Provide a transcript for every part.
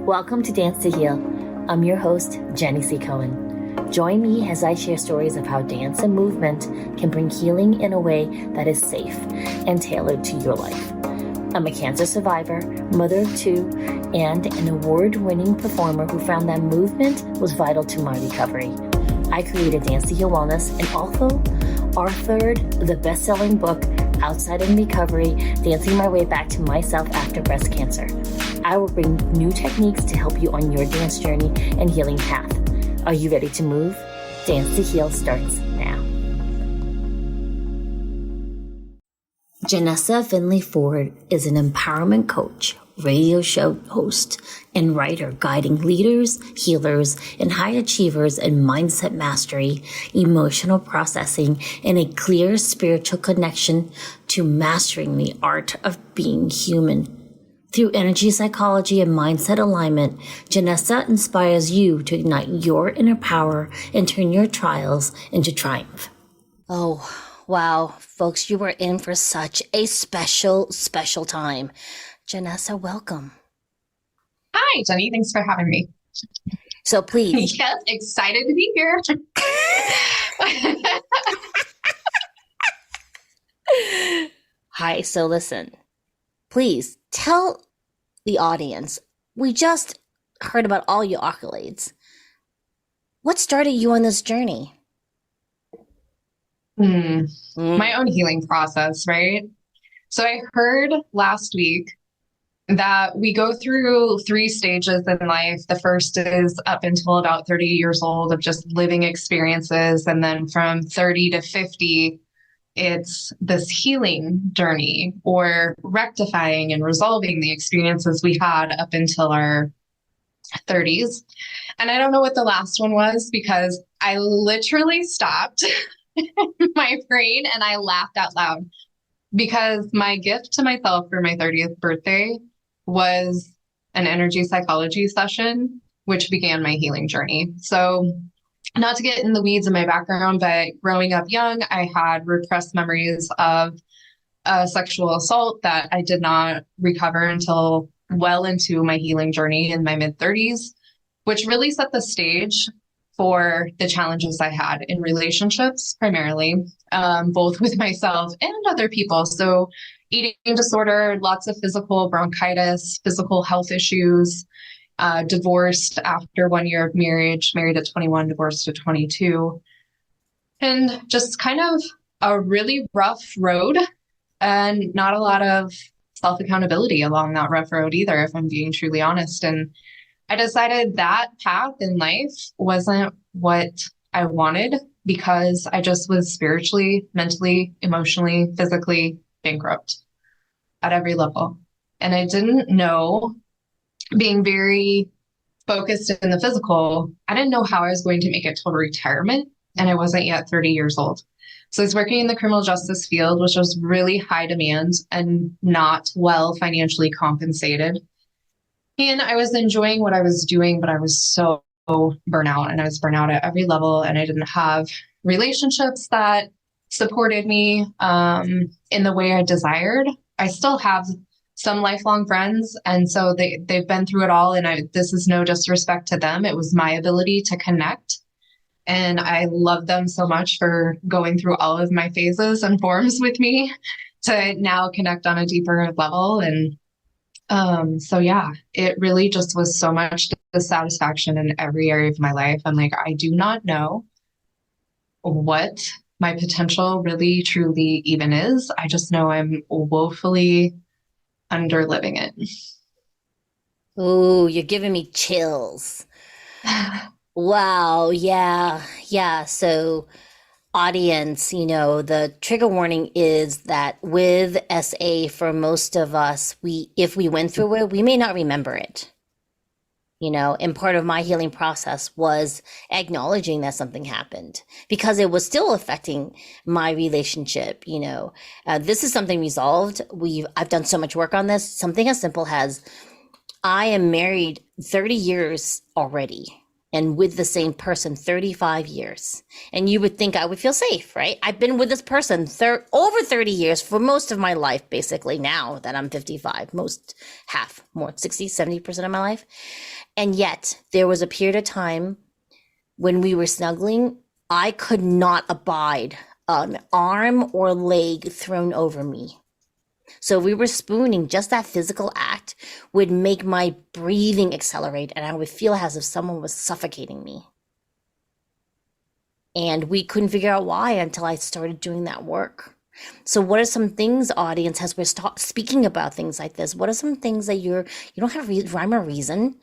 Welcome to Dance to Heal. I'm your host, Jenny C. Cohen. Join me as I share stories of how dance and movement can bring healing in a way that is safe and tailored to your life. I'm a cancer survivor, mother of two, and an award-winning performer who found that movement was vital to my recovery. I created Dance to Heal Wellness and also authored the best-selling book, Outside in Recovery, Dancing My Way Back to Myself After Breast Cancer. I will bring new techniques to help you on your dance journey and healing path. Are you ready to move? Dance to Heal starts now. Janessa Finley Ford is an empowerment coach, radio show host, and writer guiding leaders, healers, and high achievers in mindset mastery, emotional processing, and a clear spiritual connection to mastering the art of being human. Through energy psychology and mindset alignment, Janessa inspires you to ignite your inner power and turn your trials into triumph. Oh, wow, folks, you are in for such a special time. Janessa, welcome. Hi, Jenny. Thanks for having me. So please. Yes, excited to be here. Hi, so listen, please tell the audience, we just heard about all your accolades. What started you on this journey? My own healing process, right? So I heard last week that we go through 3 stages in life. The first is up until about 30 years old of just living experiences. And then from 30 to 50, it's this healing journey or rectifying and resolving the experiences we had up until our 30s. And I don't know what the last one was because I literally stopped my brain and I laughed out loud because my gift to myself for my 30th birthday was an energy psychology session, which began my healing journey. So not to get in the weeds of my background, but growing up young, I had repressed memories of sexual assault that I did not recover until well into my healing journey in my mid-30s, which really set the stage for the challenges I had in relationships, primarily, both with myself and other people. So eating disorder, lots of physical bronchitis, physical health issues, divorced after 1 year of marriage, married at 21, divorced at 22, and just kind of a really rough road and not a lot of self-accountability along that rough road either, if I'm being truly honest. And I decided that path in life wasn't what I wanted because I just was spiritually, mentally, emotionally, physically bankrupt at every level. And I didn't know, being very focused in the physical, I didn't know how I was going to make it till retirement. And I wasn't yet 30 years old. So I was working in the criminal justice field, which was really high demand and not well financially compensated. And I was enjoying what I was doing, but I was so burnout, and I was burnout at every level. And I didn't have relationships that supported me in the way I desired. I still have some lifelong friends. And so they've been through it all. And this is no disrespect to them. It was my ability to connect. And I love them so much for going through all of my phases and forms with me to now connect on a deeper level. And so yeah, it really just was so much dissatisfaction in every area of my life. I'm like, I do not know what my potential really truly even is. I just know I'm woefully underliving it. Ooh, you're giving me chills. Wow. Yeah. So audience, the trigger warning is that with SA, for most of us, if we went through it, we may not remember it. And part of my healing process was acknowledging that something happened because it was still affecting my relationship. This is something resolved. I've done so much work on this. Something as simple as I am married 30 years already. and with the same person 35 years. And you would think I would feel safe, right? I've been with this person over 30 years for most of my life, basically, now that I'm 55, more 60, 70% of my life. And yet there was a period of time when we were snuggling, I could not abide an arm or leg thrown over me. So if we were spooning, just that physical act would make my breathing accelerate, and I would feel as if someone was suffocating me. And we couldn't figure out why until I started doing that work. So what are some things, audience, as we're speaking about things like this, what are some things that you don't have rhyme or reason?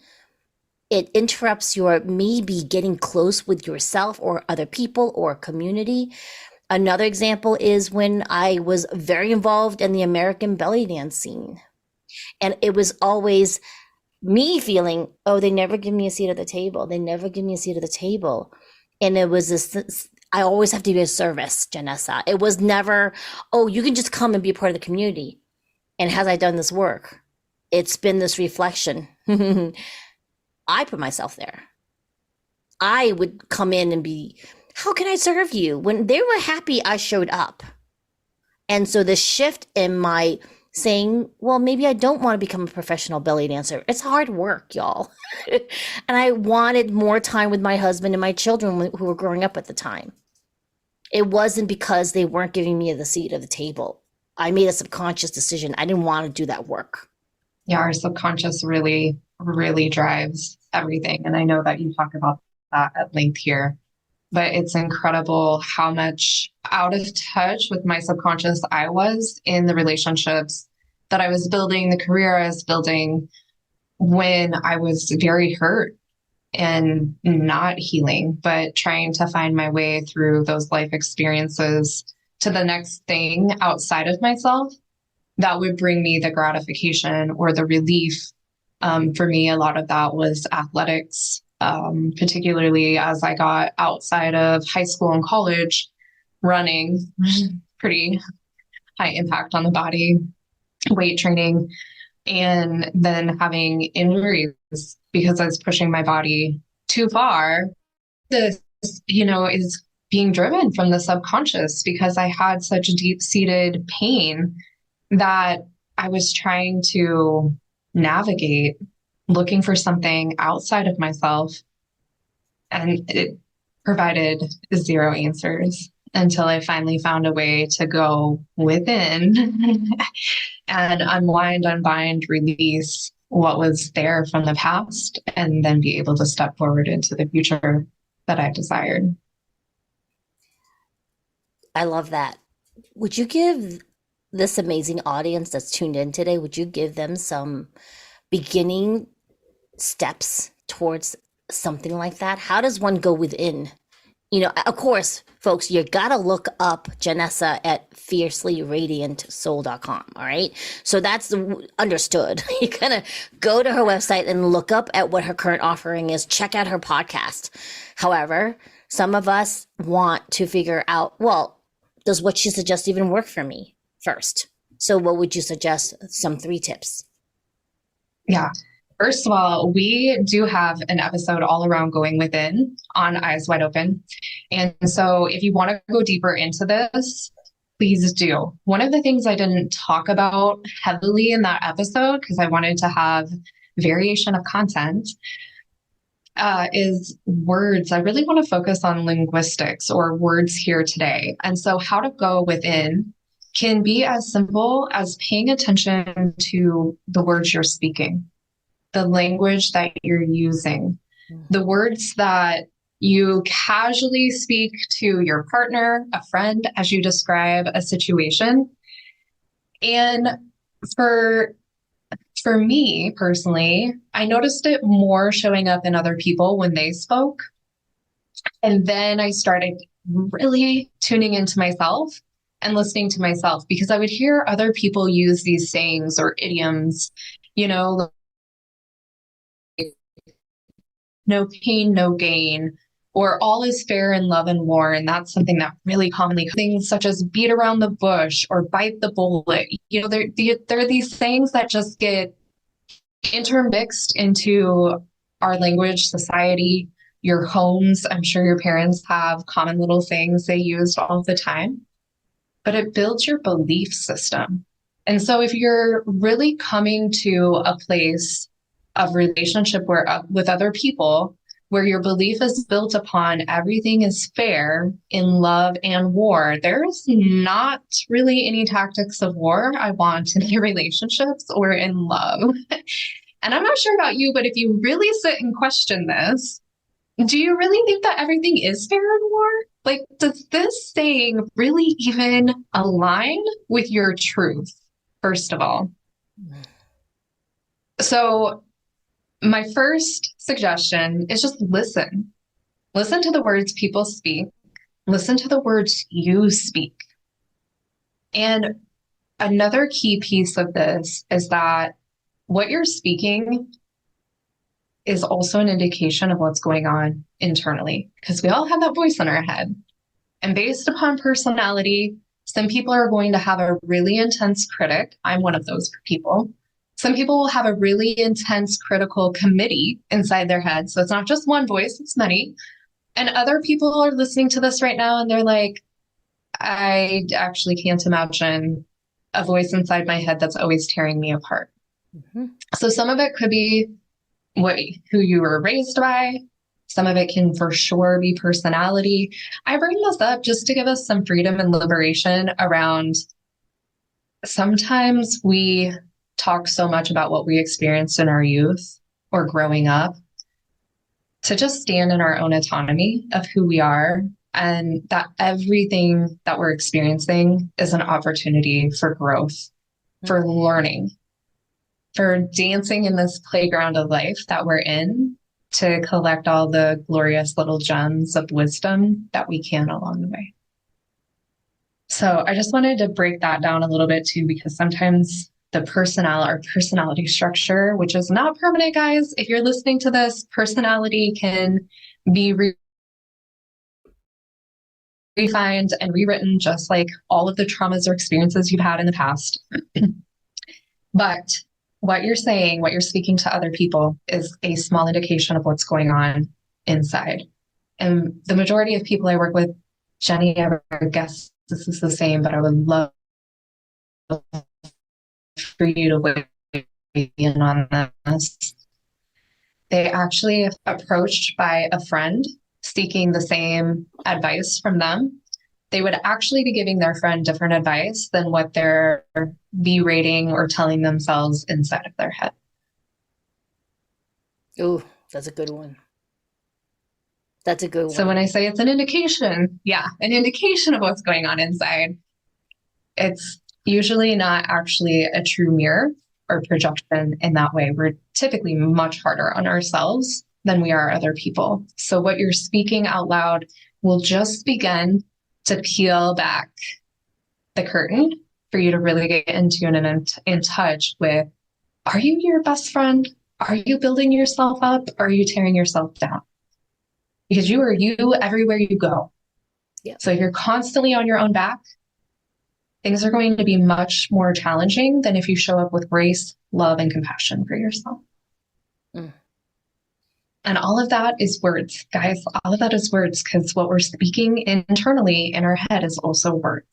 It interrupts your maybe getting close with yourself or other people or community. Another example is when I was very involved in the American belly dance scene. And it was always me feeling, oh, they never give me a seat at the table. They never give me a seat at the table. And it was this, I always have to be of service, Janessa. It was never, oh, you can just come and be a part of the community. And has I done this work? It's been this reflection. I put myself there. I would come in and be, how can I serve you? When they were happy, I showed up. And so the shift in my saying, well, maybe I don't want to become a professional belly dancer. It's hard work, y'all. And I wanted more time with my husband and my children who were growing up at the time. It wasn't because they weren't giving me the seat at the table. I made a subconscious decision. I didn't want to do that work. Yeah, our subconscious really, really drives everything. And I know that you talk about that at length here. But it's incredible how much out of touch with my subconscious I was in the relationships that I was building, the career I was building, when I was very hurt and not healing, but trying to find my way through those life experiences to the next thing outside of myself that would bring me the gratification or the relief. For me, a lot of that was athletics. Particularly as I got outside of high school and college, running, pretty high impact on the body, weight training, and then having injuries because I was pushing my body too far. This, is being driven from the subconscious because I had such deep-seated pain that I was trying to navigate, looking for something outside of myself, and it provided zero answers until I finally found a way to go within and unwind, unbind, release what was there from the past, and then be able to step forward into the future that I desired. I love that. Would you give this amazing audience that's tuned in today, would you give them some beginning steps towards something like that? How does one go within? Of course, folks, you gotta look up Janessa at fiercelyradiantsoul.com. All right. So that's understood. You're gonna go to her website and look up at what her current offering is. Check out her podcast. However, some of us want to figure out, well, does what she suggests even work for me first? So what would you suggest? Some 3 tips. Yeah. First of all, we do have an episode all around going within on Eyes Wide Open. And so if you want to go deeper into this, please do. One of the things I didn't talk about heavily in that episode, because I wanted to have variation of content, is words. I really want to focus on linguistics or words here today. And so how to go within can be as simple as paying attention to the words you're speaking, the language that you're using, the words that you casually speak to your partner, a friend, as you describe a situation. And for me personally, I noticed it more showing up in other people when they spoke. And then I started really tuning into myself and listening to myself, because I would hear other people use these sayings or idioms, no pain, no gain, or all is fair in love and war. And that's something that really commonly, things such as beat around the bush or bite the bullet. There are these sayings that just get intermixed into our language society your homes. I'm sure your parents have common little things they used all the time, but it builds your belief system. And so if you're really coming to a place of relationship where with other people, where your belief is built upon everything is fair in love and war, there's not really any tactics of war I want in your relationships or in love. And I'm not sure about you, but if you really sit and question this, do you really think that everything is fair in war? Like, does this saying really even align with your truth, first of all? So my first suggestion is just listen. Listen to the words people speak. Listen to the words you speak. And another key piece of this is that what you're speaking is also an indication of what's going on internally, because we all have that voice in our head. And based upon personality, some people are going to have a really intense critic. I'm one of those people. Some people will have a really intense critical committee inside their head. So it's not just one voice, it's many. And other people are listening to this right now and they're like, I actually can't imagine a voice inside my head that's always tearing me apart. Mm-hmm. So some of it could be who you were raised by. Some of it can for sure be personality. I bring this up just to give us some freedom and liberation around sometimes we talk so much about what we experienced in our youth or growing up to just stand in our own autonomy of who we are, and that everything that we're experiencing is an opportunity for growth, for learning, for dancing in this playground of life that we're in to collect all the glorious little gems of wisdom that we can along the way. So I just wanted to break that down a little bit too, because sometimes the personality structure, which is not permanent, guys. If you're listening to this, personality can be refined and rewritten, just like all of the traumas or experiences you've had in the past. But what you're saying, what you're speaking to other people is a small indication of what's going on inside. And the majority of people I work with, Jenny, I would guess this is the same, but I would love for you to weigh in on this. They actually approached by a friend seeking the same advice from them. They would actually be giving their friend different advice than what they're berating or telling themselves inside of their head. Oh, that's a good one. That's a good one. So when I say it's an indication, an indication of what's going on inside, it's usually not actually a true mirror or projection in that way. We're typically much harder on ourselves than we are other people. So what you're speaking out loud will just begin to peel back the curtain for you to really get in tune and in touch with, are you your best friend? Are you building yourself up? Or are you tearing yourself down? Because you are you everywhere you go. Yeah. So if you're constantly on your own back, things are going to be much more challenging than if you show up with grace, love, and compassion for yourself. Mm. And all of that is words, guys. All of that is words, because what we're speaking internally in our head is also words.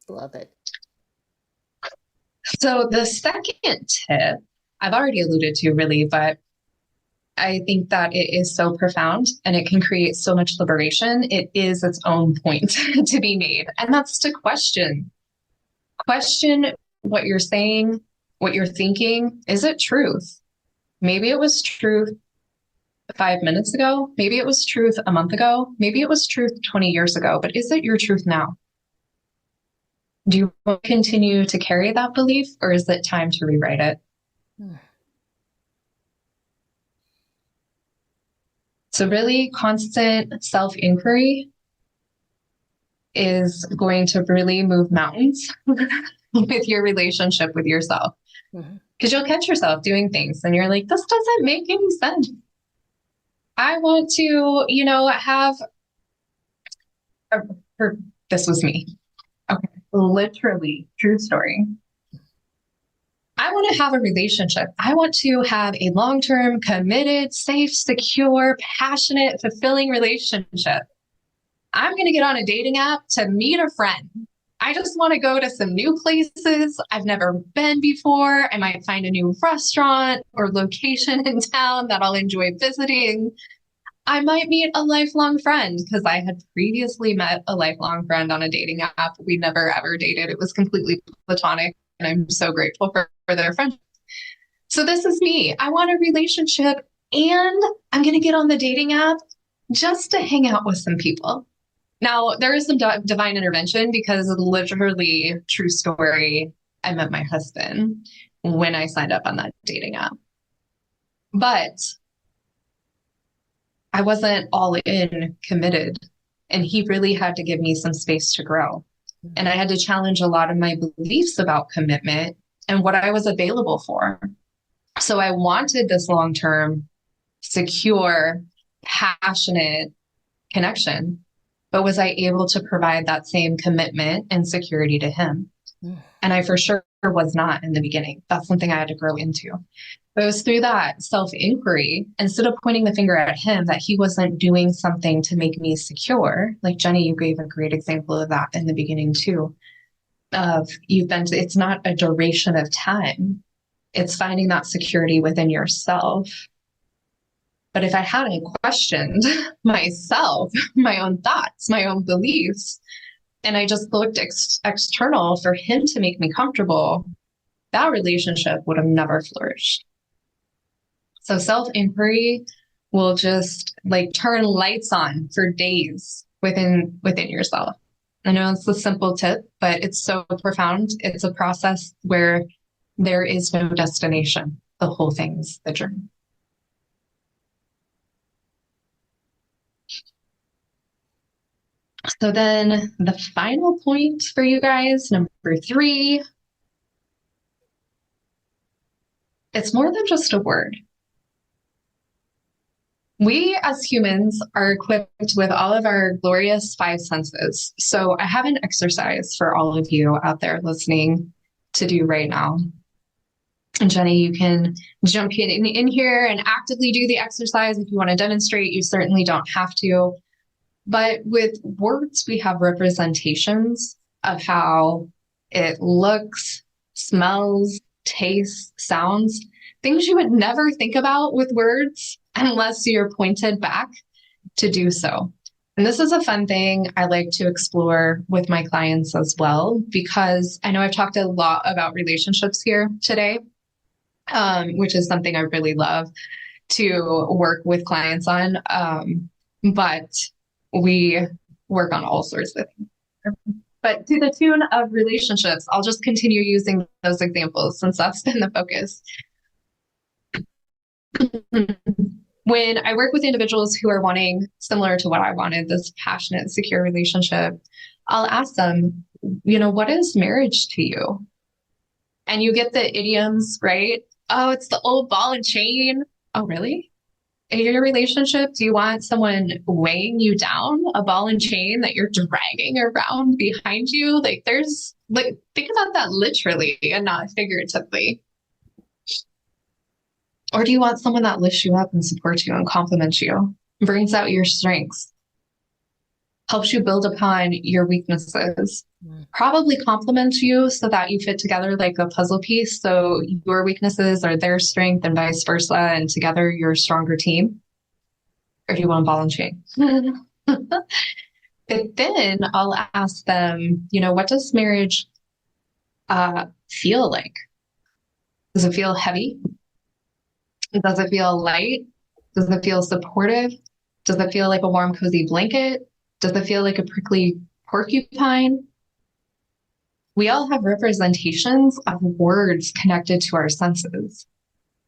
Love it. So the second tip, I've already alluded to really, but I think that it is so profound and it can create so much liberation. It is its own point to be made. And that's to question. Question what you're saying, what you're thinking. Is it truth? Maybe it was truth 5 minutes ago. Maybe it was truth a month ago. Maybe it was truth 20 years ago. But is it your truth now? Do you want to continue to carry that belief, or is it time to rewrite it? So really constant self-inquiry is going to really move mountains with your relationship with yourself. Because you'll catch yourself doing things and you're like, this doesn't make any sense. I want to, have, this was me. Okay. Literally, true story. I want to have a relationship. I want to have a long-term, committed, safe, secure, passionate, fulfilling relationship. I'm going to get on a dating app to meet a friend. I just want to go to some new places I've never been before. I might find a new restaurant or location in town that I'll enjoy visiting. I might meet a lifelong friend because I had previously met a lifelong friend on a dating app. We never ever dated. It was completely platonic, and I'm so grateful for their friendship. So this is me. I want a relationship, and I'm going to get on the dating app just to hang out with some people. Now, there is some divine intervention because literally, true story, I met my husband when I signed up on that dating app. But I wasn't all in committed, and he really had to give me some space to grow. And I had to challenge a lot of my beliefs about commitment and what I was available for. So I wanted this long-term, secure, passionate connection. But was I able to provide that same commitment and security to him? And I for sure was not in the beginning. That's something I had to grow into. But it was through that self-inquiry, instead of pointing the finger at him that he wasn't doing something to make me secure. Like Jenny, you gave a great example of that in the beginning too. It's not a duration of time. It's finding that security within yourself. But if I hadn't questioned myself, my own thoughts, my own beliefs, and I just looked external for him to make me comfortable, that relationship would have never flourished. So self-inquiry will just like turn lights on for days within yourself. I know it's a simple tip, but it's so profound. It's a process where there is no destination. The whole thing's the journey. So then the final point for you guys, number 3, it's more than just a word. We as humans are equipped with all of our glorious 5 senses. So I have an exercise for all of you out there listening to do right now. And Jenny, you can jump in here and actively do the exercise. If you want to demonstrate, you certainly don't have to. But with words, we have representations of how it looks, smells, tastes, sounds, things you would never think about with words unless you're pointed back to do so. And this is a fun thing I like to explore with my clients as well, because I know I've talked a lot about relationships here today, which is something I really love to work with clients on. But we work on all sorts of things. But to the tune of relationships, I'll just continue using those examples since that's been the focus. When I work with individuals who are wanting, similar to what I wanted, this passionate, secure relationship, I'll ask them, what is marriage to you? And you get the idioms, right? Oh, it's the old ball and chain. Oh, really? In your relationship, do you want someone weighing you down, a ball and chain that you're dragging around behind you? Think about that literally and not figuratively. Or do you want someone that lifts you up and supports you and compliments you, brings out your strengths, helps you build upon your weaknesses, probably compliments you so that you fit together like a puzzle piece. So your weaknesses are their strength and vice versa. And together you're a stronger team. Or do you want a ball and chain? But then I'll ask them, what does marriage feel like? Does it feel heavy? Does it feel light? Does it feel supportive? Does it feel like a warm, cozy blanket? Does it feel like a prickly porcupine? We all have representations of words connected to our senses.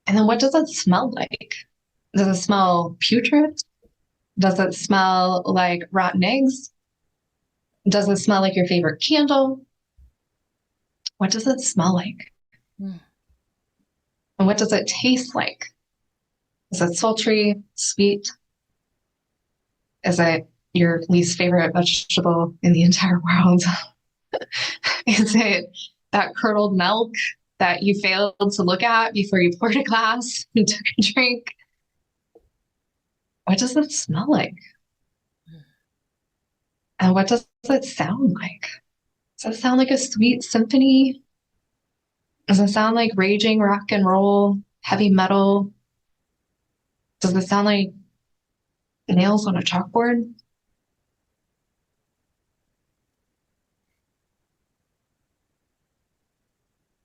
And then what does it smell like? Does it smell putrid? Does it smell like rotten eggs? Does it smell like your favorite candle? What does it smell like? And what does it taste like? Is it sultry, sweet? Is it your least favorite vegetable in the entire world? Is it that curdled milk? that you failed to look at before you poured a glass and took a drink? What does it smell like? And what does it sound like? Does it sound like a sweet symphony? Does it sound like raging rock and roll, heavy metal? Does it sound like nails on a chalkboard?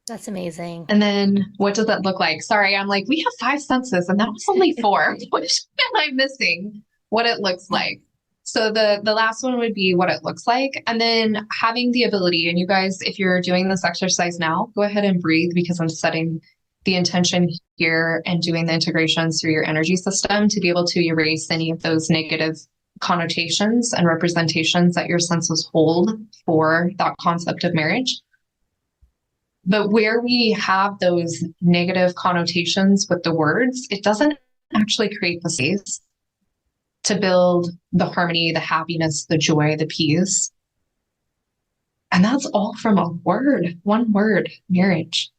That's amazing. And then what does that look like? Sorry, I'm like, we have 5 senses and that was only 4. Which am I missing? What it looks like. So the last one would be what it looks like. And then having the ability, and you guys, if you're doing this exercise now, go ahead and breathe, because I'm setting the intention here and doing the integrations through your energy system to be able to erase any of those negative connotations and representations that your senses hold for that concept of marriage. But where we have those negative connotations with the words, it doesn't actually create the space to build the harmony, the happiness, the joy, the peace. And that's all from a word, one word, marriage.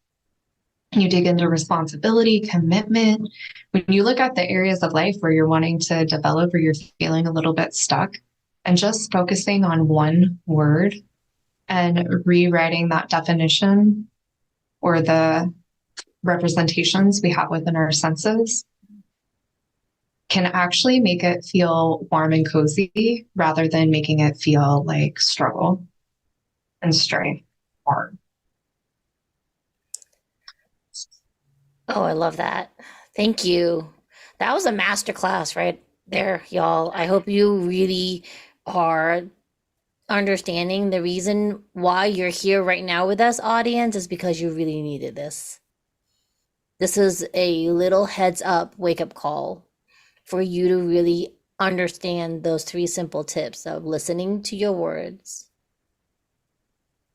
You dig into responsibility, commitment. When you look at the areas of life where you're wanting to develop or you're feeling a little bit stuck, and just focusing on one word and rewriting that definition or the representations we have within our senses can actually make it feel warm and cozy rather than making it feel like struggle and strife or Oh, I love that. Thank you. That was a masterclass right there, y'all. I hope you really are understanding the reason why you're here right now with us, audience, is because you really needed this. This is a little heads up, wake up call for you to really understand those 3 simple tips of listening to your words.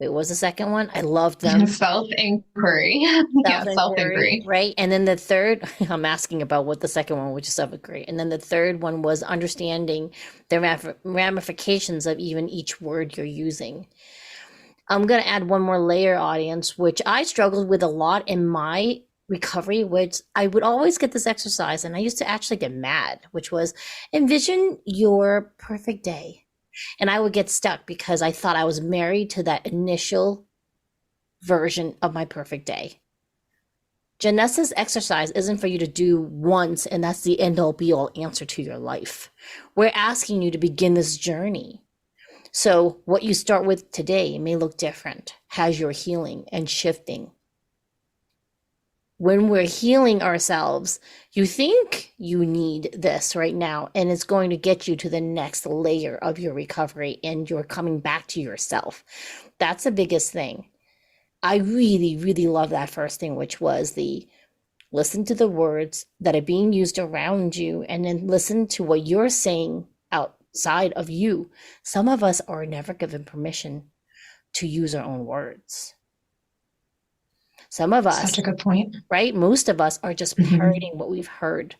Wait, what was the second one? I loved them. self-inquiry. Yeah, self-inquiry. Right? And then the third, I'm asking about what the second one, which is self-inquiry. And then the third one was understanding the ramifications of even each word you're using. I'm going to add one more layer, audience, which I struggled with a lot in my recovery, which I would always get this exercise, and I used to actually get mad, which was envision your perfect day. And I would get stuck because I thought I was married to that initial version of my perfect day. Janessa's exercise isn't for you to do once and that's the end all be all answer to your life. We're asking you to begin this journey. So what you start with today may look different as you're healing and shifting. When we're healing ourselves, you think you need this right now, and it's going to get you to the next layer of your recovery, and you're coming back to yourself. That's the biggest thing. I really, really love that first thing, which was the listen to the words that are being used around you, and then listen to what you're saying outside of you. Some of us are never given permission to use our own words. Some of us, such a good point, right? Most of us are just parroting what we've heard,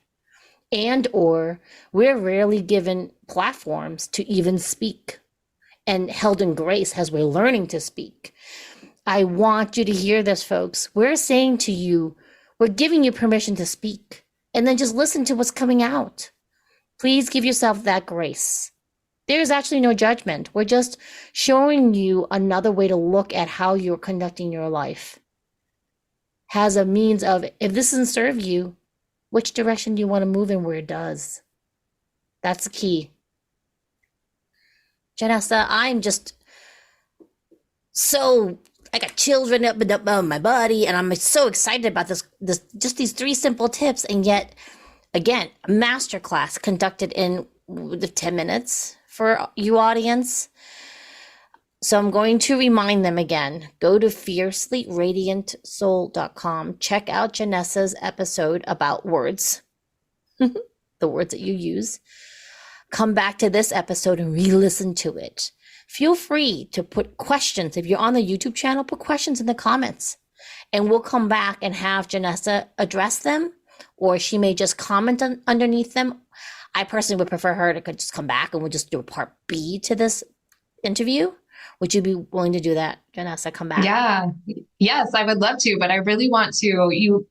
and or we're rarely given platforms to even speak and held in grace as we're learning to speak. I want you to hear this, folks. We're saying to you, we're giving you permission to speak, and then just listen to what's coming out. Please give yourself that grace. There's actually no judgment. We're just showing you another way to look at how you're conducting your life. Has a means of, if this doesn't serve you, which direction do you want to move in where it does? That's the key. Janessa, I'm just so, I got children up and up on my body, and I'm so excited about this, just these 3 simple tips. And yet, again, a masterclass conducted in 10 minutes for you audience. So I'm going to remind them again, go to fiercelyradiantsoul.com. Check out Janessa's episode about words, the words that you use. Come back to this episode and re-listen to it. Feel free to put questions. If you're on the YouTube channel, put questions in the comments. And we'll come back and have Janessa address them, or she may just comment underneath them. I personally would prefer her to just come back and we'll just do a part B to this interview. Would you be willing to do that, Janessa? Come back. Yeah. Yes, I would love to, but I really want to.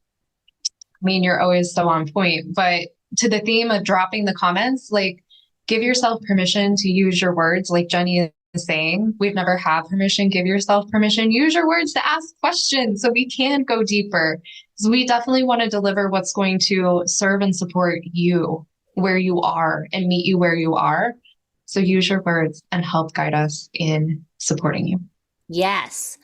You're always so on point, but to the theme of dropping the comments, like give yourself permission to use your words. Like Jenny is saying, we've never had permission. Give yourself permission. Use your words to ask questions so we can go deeper. So we definitely want to deliver what's going to serve and support you where you are and meet you where you are. So use your words and help guide us in supporting you. Yes.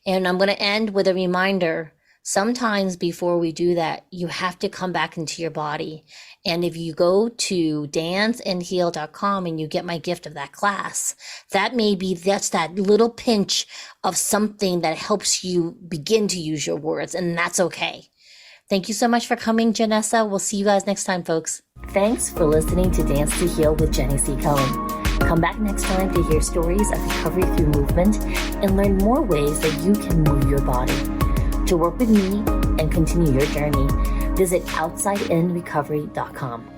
And I'm going to end with a reminder. Sometimes before we do that, you have to come back into your body. And if you go to danceandheal.com and you get my gift of that class, that's that little pinch of something that helps you begin to use your words. And that's okay. Thank you so much for coming, Janessa. We'll see you guys next time, folks. Thanks for listening to Dance to Heal with Jenny C. Cohen. Come back next time to hear stories of recovery through movement and learn more ways that you can move your body. To work with me and continue your journey, visit outsideinrecovery.com.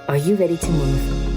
Are you ready to move?